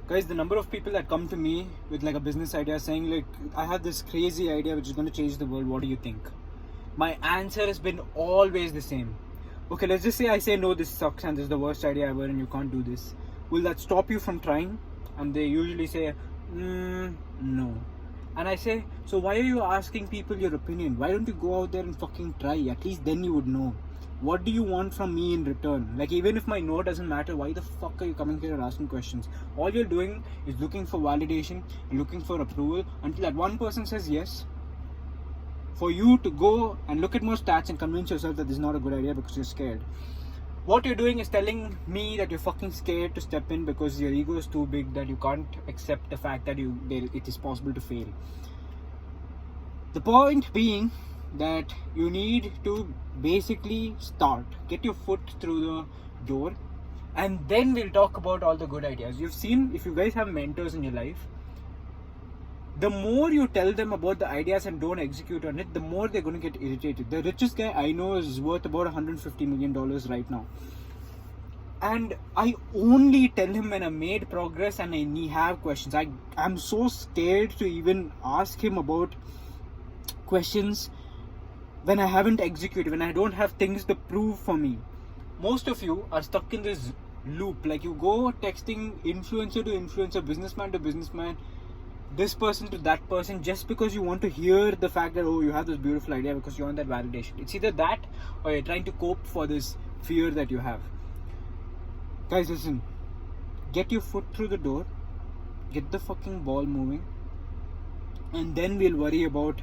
Guys, the number of people that come to me with like a business idea saying like, I have this crazy idea which is going to change the world, what do you think? My answer has been always the same. Okay, let's just say I say no, this sucks and this is the worst idea ever and you can't do this. Will that stop you from trying? And they usually say, no. And I say, so why are you asking people your opinion? Why don't you go out there and fucking try? At least then you would know. What do you want from me in return? Like, even if my no doesn't matter, why the fuck are you coming here and asking questions? All you're doing is looking for validation, looking for approval until that one person says yes. For you to go and look at more stats and convince yourself that this is not a good idea because you're scared. What you're doing is telling me that you're fucking scared to step in because your ego is too big that you can't accept the fact that it is possible to fail. The point being that you need to basically start, get your foot through the door, and then we'll talk about all the good ideas. You've seen, if you guys have mentors in your life, the more you tell them about the ideas and don't execute on it, the more they're going to get irritated. The richest guy I know is worth about $150 million right now. And I only tell him when I made progress and I have questions. I'm so scared to even ask him about questions when I haven't executed, when I don't have things to prove for me. Most of you are stuck in this loop. Like, you go texting influencer to influencer, businessman to businessman, this person to that person, just because you want to hear the fact that, oh, you have this beautiful idea, because you want that validation. It's either that or you're trying to cope for this fear that you have. Guys, listen. Get your foot through the door. Get the fucking ball moving. And then we'll worry about,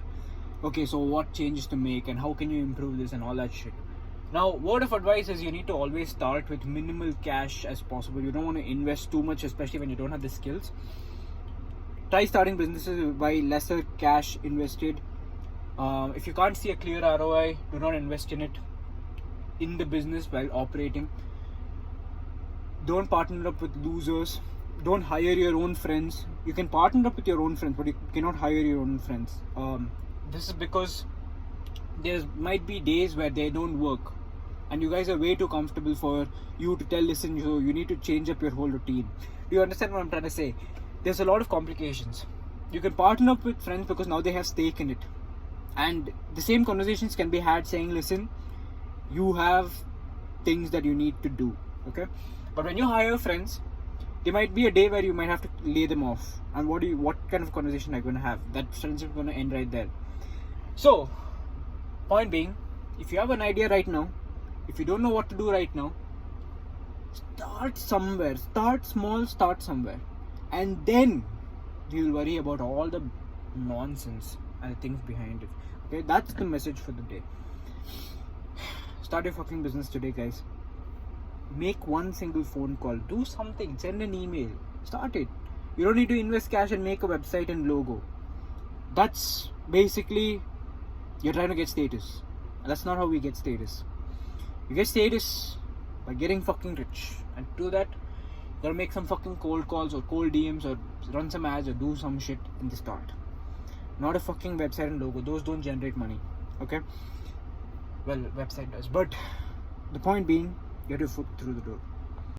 okay, so what changes to make and how can you improve this and all that shit. Now, word of advice is you need to always start with minimal cash as possible. You don't want to invest too much, especially when you don't have the skills. Try starting businesses by lesser cash invested. If you can't see a clear ROI, do not invest in it in the business while operating. Don't partner up with losers. Don't hire your own friends. You can partner up with your own friends, but you cannot hire your own friends. This is because there might be days where they don't work and you guys are way too comfortable for you to tell, listen, you need to change up your whole routine. Do you understand what I'm trying to say? There's a lot of complications. You can partner up with friends because now they have stake in it. And the same conversations can be had saying, listen, you have things that you need to do. Okay? But when you hire friends, there might be a day where you might have to lay them off. And what kind of conversation are you going to have? That friendship is going to end right there. So, point being, if you have an idea right now, if you don't know what to do right now, start somewhere. Start small, start somewhere. And then we'll worry about all the nonsense and the things behind it. Okay, that's the message for the day. Start your fucking business today, guys. Make one single phone call. Do something. Send an email. Start it. You don't need to invest cash and make a website and logo. That's basically, you're trying to get status. And that's not how we get status. You get status by getting fucking rich. And to do that, you gotta make some fucking cold calls or cold DMs or run some ads or do some shit in the start. Not a fucking website and logo. Those don't generate money. Okay? Well, website does. But the point being, get your foot through the door.